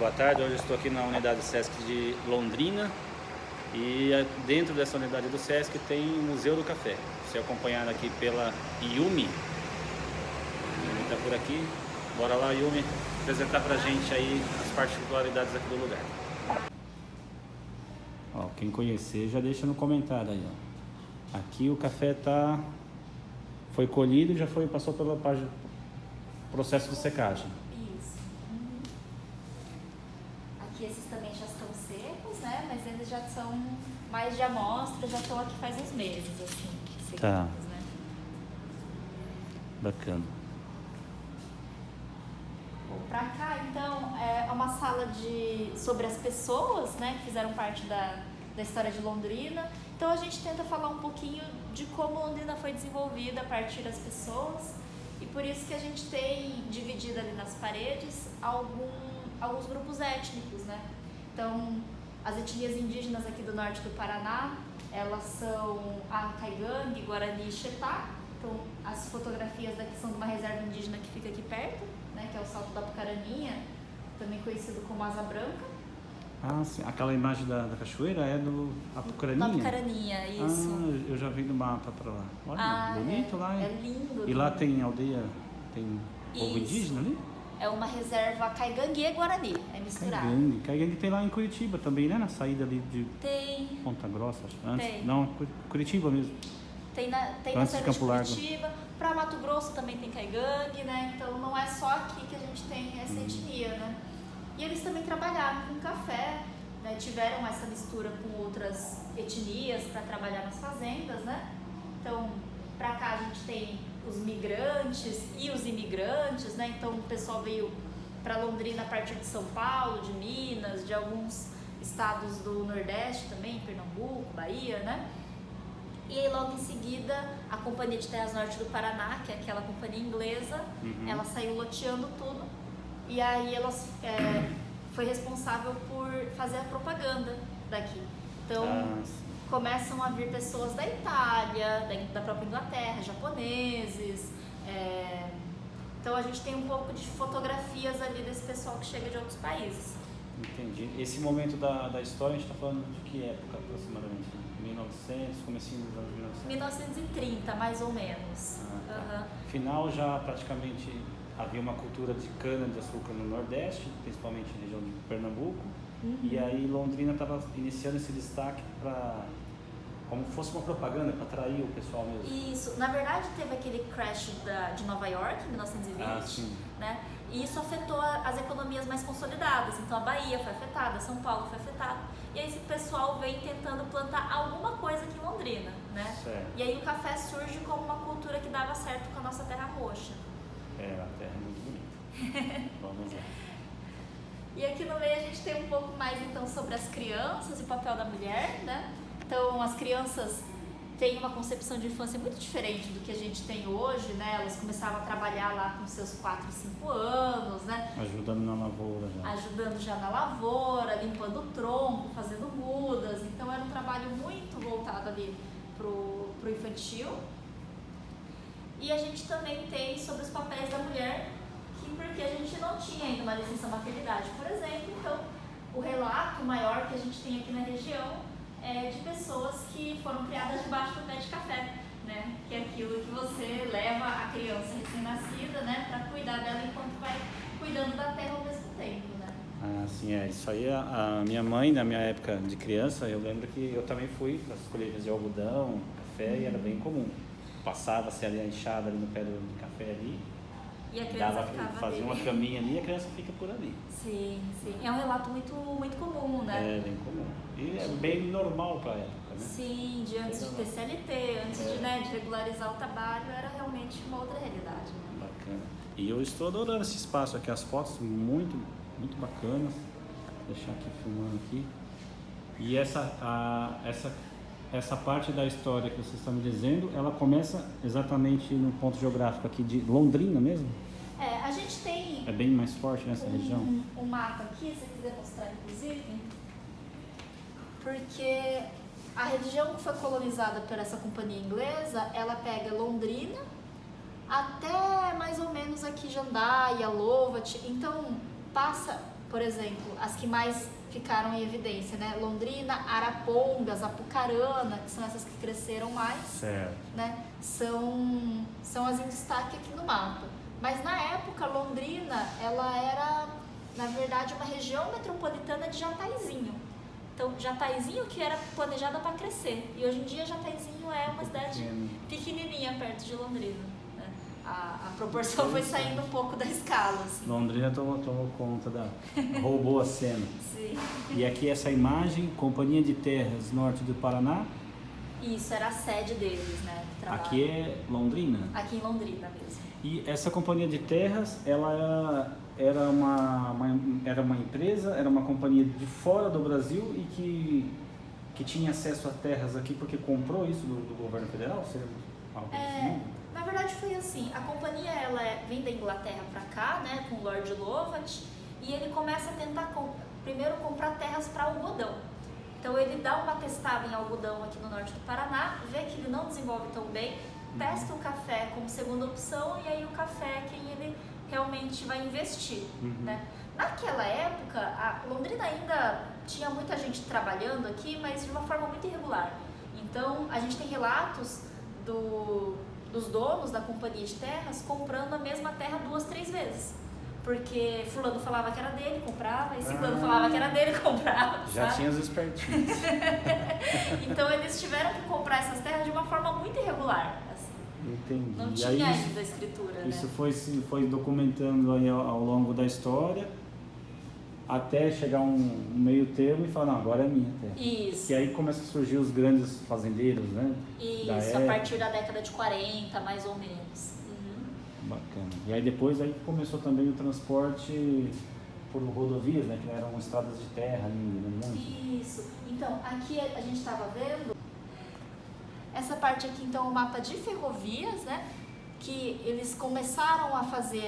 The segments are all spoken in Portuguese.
boa tarde. Hoje eu estou aqui na unidade Sesc de Londrina e dentro dessa unidade do Sesc tem o Museu do Café. Você é acompanhado aqui pela Yumi. Yumi está por aqui. Bora lá, Yumi, apresentar pra gente aí as particularidades aqui do lugar. Ó, quem conhecer já deixa no comentário aí, ó. Aqui o café foi colhido e passou pelo processo de secagem. Isso. Aqui esses também já estão secos, né? Mas eles já são mais de amostra, já estão aqui faz uns meses, assim, secos, Tá. né? Bacana. Pra cá, então, é uma sala sobre as pessoas, né, que fizeram parte da história de Londrina. Então a gente tenta falar um pouquinho de como Londrina foi desenvolvida a partir das pessoas, e por isso que a gente tem dividido ali nas paredes alguns grupos étnicos, né? Então, as etnias indígenas aqui do norte do Paraná, elas são a Caigangue, Guarani e Xetá. Então, as fotografias daqui são de uma reserva indígena que fica aqui perto, né, que é o Salto da Apucaraninha, também conhecido como Asa Branca. Ah, sim. Aquela imagem da cachoeira é do Apucaraninha? Da Apucaraninha, isso. Ah, eu já vi no mapa pra lá. Olha, bonito lá, hein? É lindo. E lá tem aldeia, tem povo indígena ali? É uma reserva Caigangue e Guarani, é misturado. Caigangue tem lá em Curitiba também, né? Na saída ali de Ponta Grossa, acho. Antes, tem. Não, Curitiba mesmo. Tem na saída de Curitiba. Para Mato Grosso também tem Caigangue, né? Então não é só aqui que a gente tem essa etnia, né? E eles também trabalharam com café, né? Tiveram essa mistura com outras etnias para trabalhar nas fazendas, né? Então, para cá a gente tem os migrantes e os imigrantes, né? Então o pessoal veio para Londrina a partir de São Paulo, de Minas, de alguns estados do Nordeste também, Pernambuco, Bahia, né? E aí logo em seguida a Companhia de Terras Norte do Paraná, que é aquela companhia inglesa, ela saiu loteando tudo, e aí ela foi responsável por fazer a propaganda daqui. Então começam a vir pessoas da Itália, da própria Inglaterra, japoneses. Então a gente tem um pouco de fotografias ali desse pessoal que chega de outros países. Entendi. Esse momento da história a gente está falando de que época aproximadamente? 1900, comecinho dos anos 1900? 1930, mais ou menos. Tá. Final já praticamente havia uma cultura de cana-de-açúcar no Nordeste, principalmente na região de Pernambuco. E aí Londrina estava iniciando esse destaque para como fosse uma propaganda para atrair o pessoal mesmo. Isso. Na verdade, teve aquele crash de Nova York, em 1920, né? E isso afetou as economias mais consolidadas. Então, a Bahia foi afetada, São Paulo foi afetada. E aí, esse pessoal vem tentando plantar alguma coisa aqui em Londrina, né? Certo. E aí, o café surge como uma cultura que dava certo com a nossa terra roxa. A terra é muito bonita. Vamos lá. E aqui no meio a gente tem um pouco mais, então, sobre as crianças e o papel da mulher, né? Então, as crianças têm uma concepção de infância muito diferente do que a gente tem hoje, né? Elas começavam a trabalhar lá com seus 4, 5 anos, né? Ajudando na lavoura já. Ajudando já na lavoura, limpando o tronco, fazendo mudas. Então, era um trabalho muito voltado ali pro infantil. E a gente também tem sobre os papéis da mulher, porque a gente não tinha ainda uma licença maternidade, por exemplo. Então, o relato maior que a gente tem aqui na região é de pessoas que foram criadas debaixo do pé de café, né? Que é aquilo que você leva a criança recém-nascida, né, para cuidar dela enquanto vai cuidando da terra ao mesmo tempo, né? Ah, sim, isso aí a minha mãe, na minha época de criança, eu lembro que eu também fui para as colheitas de algodão, café, e era bem comum. Passava-se ali a enxada ali no pé de café ali. E a criança fazia uma caminha ali e a criança fica por ali. Sim, sim. É um relato muito, muito comum, né? É bem comum. E é bem normal para a época, né? Sim, antes de ter CLT, antes de regularizar o trabalho, era realmente uma outra realidade. Né? Bacana. E eu estou adorando esse espaço aqui, as fotos muito, muito bacanas. Vou deixar aqui filmando aqui. E essa parte da história que vocês estão me dizendo, ela começa exatamente no ponto geográfico aqui de Londrina mesmo? A gente tem... É bem mais forte nessa região? Um mapa aqui, se você quiser mostrar, inclusive, porque a região que foi colonizada por essa companhia inglesa, ela pega Londrina até mais ou menos aqui Jandaia, Lovat, então passa por exemplo, as que mais ficaram em evidência, né? Londrina, Arapongas, Apucarana, que são essas que cresceram mais, certo. Né? São as em destaque aqui no mapa. Mas na época, Londrina, ela era, na verdade, uma região metropolitana de Jataizinho. Então, Jataizinho que era planejada para crescer. E hoje em dia, Jataizinho é uma cidade pequenininha perto de Londrina. Né? A proporção foi saindo um pouco da escala. Assim. Londrina tomou conta roubou a cena. Sim. E aqui essa imagem, Companhia de Terras Norte do Paraná. Isso, era a sede deles, né? Aqui é Londrina? Aqui em Londrina mesmo. E essa Companhia de Terras, ela era uma empresa, era uma companhia de fora do Brasil e que tinha acesso a terras aqui porque comprou isso do governo federal? Seria algo assim? Na verdade foi assim, a companhia ela vem da Inglaterra para cá, né, com o Lord Lovat, e ele começa a tentar primeiro comprar terras para algodão. Então ele dá uma testada em algodão aqui no norte do Paraná, vê que ele não desenvolve tão bem, testa o café como segunda opção e aí o café é quem ele realmente vai investir, né? Naquela época, a Londrina ainda tinha muita gente trabalhando aqui, mas de uma forma muito irregular. Então, a gente tem relatos dos donos da companhia de terras comprando a mesma terra 2, 3 vezes. Porque fulano falava que era dele, comprava, e ciclano falava que era dele, comprava. Já sabe? tinha os espertinhos. Então, eles tiveram que comprar essas terras de uma forma muito irregular. Entendi. Não tinha ainda a escritura, isso né? foi documentando aí ao longo da história, até chegar um meio termo e falar, não, agora é minha terra. Isso. E aí começam a surgir os grandes fazendeiros, né? Isso, a partir da década de 40, mais ou menos. Bacana. E aí depois aí começou também o transporte por rodovias, né? Que eram estradas de terra ainda, né? Isso. Então, aqui a gente estava vendo essa parte aqui, então, o mapa de ferrovias, né? Que eles começaram a fazer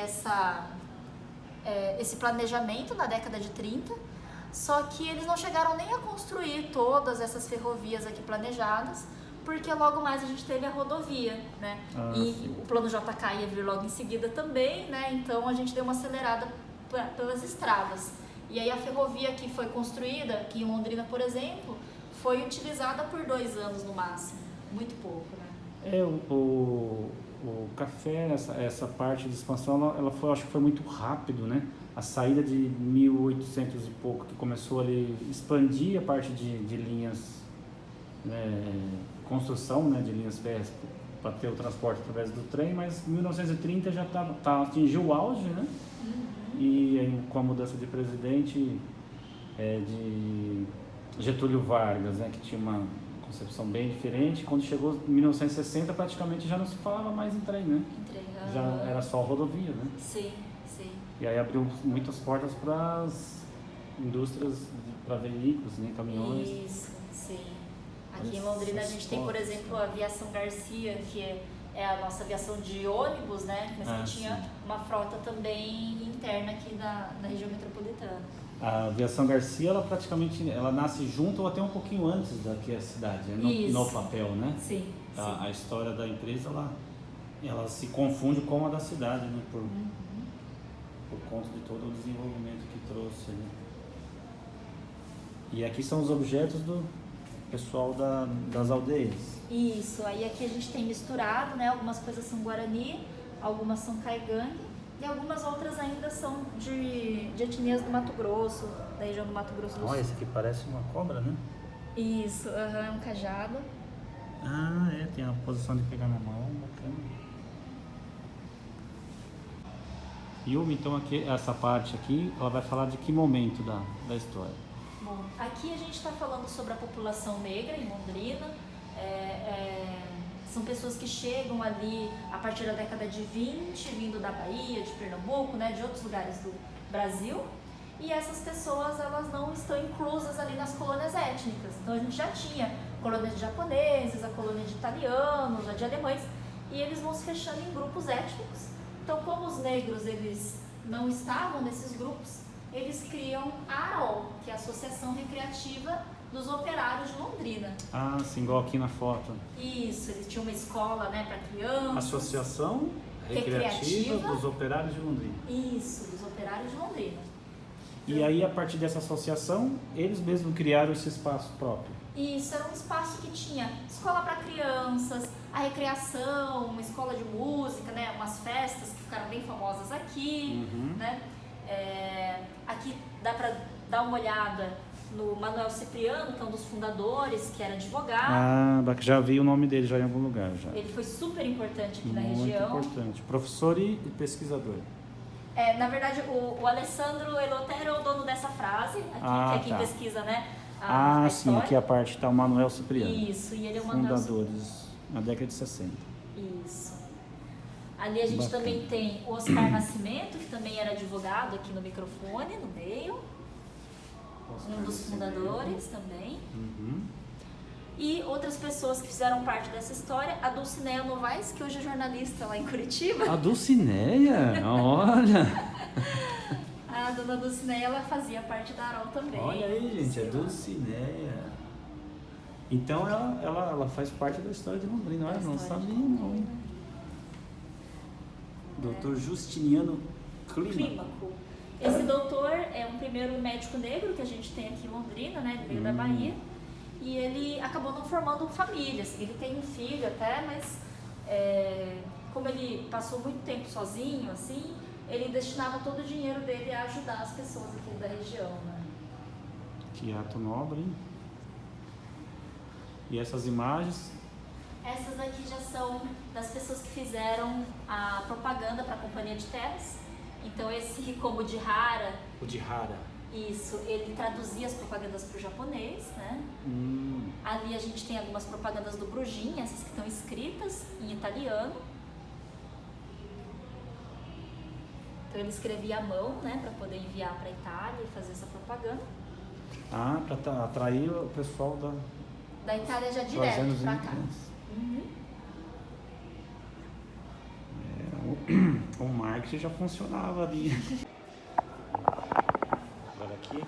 esse planejamento na década de 30, só que eles não chegaram nem a construir todas essas ferrovias aqui planejadas, porque logo mais a gente teve a rodovia, né? Sim. O plano JK ia vir logo em seguida também, né? Então a gente deu uma acelerada pelas estradas. E aí a ferrovia que foi construída, aqui em Londrina, por exemplo, foi utilizada por 2 anos no máximo. Muito pouco, né? O café, essa parte de expansão, ela foi, acho que foi muito rápido, né? A saída de 1800 e pouco, que começou ali a expandir a parte de linhas, construção, né, de linhas férreas para ter o transporte através do trem, mas em 1930 já atingiu o auge, né? E aí, com a mudança de presidente de Getúlio Vargas, né, que tinha uma concepção bem diferente, quando chegou em 1960 praticamente já não se falava mais em trem, né? Já era só rodovia, né? Sim. E aí abriu muitas portas para as indústrias, para veículos, né, caminhões. Isso, sim. Aqui em Londrina a gente tem, por exemplo, a Aviação Garcia, que é a nossa aviação de ônibus, né? Mas que tinha uma frota também interna aqui da região metropolitana. A Aviação Garcia, ela nasce junto ou até um pouquinho antes daqui a cidade, no papel, né? Sim. A história da empresa, ela se confunde com a da cidade, né? Por conta de todo o desenvolvimento que trouxe, né? E aqui são os objetos do pessoal das aldeias. Isso, aí aqui a gente tem misturado, né? Algumas coisas são Guarani, algumas são Caigangue e algumas outras ainda são de etnias do Mato Grosso, da região do Mato Grosso do Sul. Olha, esse aqui parece uma cobra, né? Isso, é um cajado. Tem a posição de pegar na mão, bacana. Yumi, então aqui, essa parte aqui, ela vai falar de que momento da história? Bom, aqui a gente está falando sobre a população negra em Londrina. São pessoas que chegam ali a partir da década de 20, vindo da Bahia, de Pernambuco, né, de outros lugares do Brasil. E essas pessoas, elas não estão inclusas ali nas colônias étnicas. Então a gente já tinha colônia de japoneses, a colônia de italianos, a de alemães, e eles vão se fechando em grupos étnicos. Então, como os negros eles não estavam nesses grupos, eles criam a AROL, que é a Associação Recreativa dos Operários de Londrina. Sim, igual aqui na foto. Isso, eles tinham uma escola, né, para crianças. Associação Recreativa dos Operários de Londrina. Isso, dos Operários de Londrina. E aí, a partir dessa associação, eles mesmos criaram esse espaço próprio. Isso, era um espaço que tinha escola para crianças, a recreação, uma escola de música, né? Umas festas que ficaram bem famosas aqui, né? Aqui dá para dar uma olhada no Manuel Cipriano, que é um dos fundadores, que era advogado. Ah, já vi o nome dele já em algum lugar. Já. Ele foi super importante aqui na Muito região. Muito importante. Professor e pesquisador. Na verdade, o Alessandro Elotero é o dono dessa frase, aqui, que é quem pesquisa, né? A sim, aqui a parte está o Manuel Cipriano. Isso, e ele é o Manuel fundadores na década de 60. Isso. Ali a gente também tem o Oscar Nascimento, que também era advogado aqui no microfone, no meio. Um dos fundadores também. E outras pessoas que fizeram parte dessa história, a Dulcineia Novaes, que hoje é jornalista lá em Curitiba. A Dulcineia? Olha! A dona Dulcineia, ela fazia parte da Arol também. Olha aí, gente, a Dulcineia. Então ela faz parte da história de Londrina. Olha, não sabia não. Doutor Justiniano Clímaco. Esse doutor é um primeiro médico negro que a gente tem aqui em Londrina, né? Ele veio da Bahia. E ele acabou não formando famílias. Ele tem um filho até, mas como ele passou muito tempo sozinho, assim, ele destinava todo o dinheiro dele a ajudar as pessoas aqui da região, né? Que ato nobre, hein? E essas imagens? Essas aqui já são das pessoas que fizeram a propaganda para a Companhia de Terras. Então esse Hikomo Jihara, O Jihara. Isso, ele traduzia as propagandas para o japonês, né? Ali a gente tem algumas propagandas do Brugin, essas que estão escritas em italiano. Então ele escrevia à mão, né, para poder enviar para a Itália e fazer essa propaganda. Ah, para atrair o pessoal da Itália já direto para cá. O marketing já funcionava ali. Agora aqui.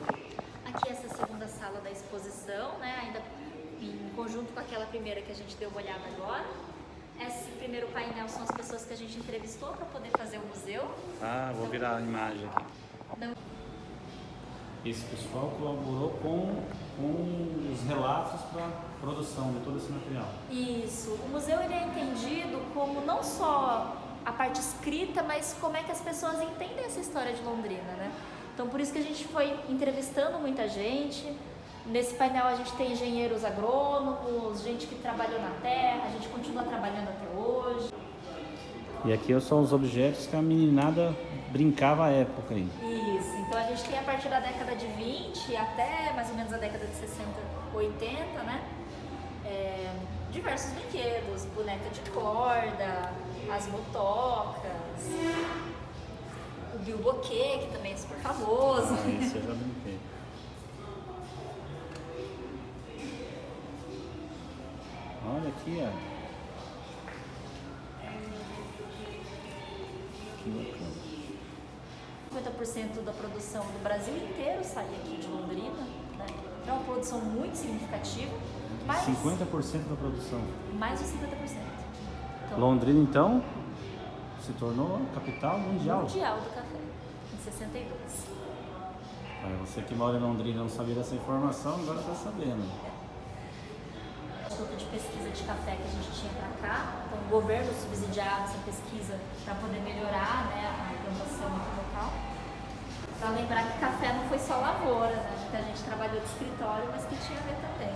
Aqui essa segunda sala da exposição, né, ainda em conjunto com aquela primeira que a gente deu uma olhada agora. Esse primeiro painel são as pessoas que a gente entrevistou para poder fazer o museu. Ah, vou virar a imagem aqui. Esse pessoal colaborou com os relatos para produção de todo esse material. Isso. O museu ele é entendido como não só a parte escrita, mas como é que as pessoas entendem essa história de Londrina, né? Então por isso que a gente foi entrevistando muita gente. Nesse painel a gente tem engenheiros agrônomos, gente que trabalhou na terra, a gente continua trabalhando até hoje. E aqui são os objetos que a meninada brincava à época aí. Isso, então a gente tem a partir da década de 20 até mais ou menos a década de 60, 80, né? Diversos brinquedos, boneca de corda, as motocas, o bilboquê, que também é super famoso. Isso eu já brinquei. Olha aqui, ó. Que bacana. 50% da produção do Brasil inteiro sai aqui de Londrina, né? É uma produção muito significativa. Mas 50% da produção. Mais de 50%. Então, Londrina, então, se tornou a capital mundial. Mundial do café, em 62. Você que mora em Londrina não sabia dessa informação, agora está sabendo. O Instituto de Pesquisa de Café que a gente tinha para cá, então o governo subsidiava essa pesquisa para poder melhorar, né, a plantação aqui local. Para lembrar que café não foi só lavoura, né? Que a gente trabalhou de escritório, mas que tinha a ver também.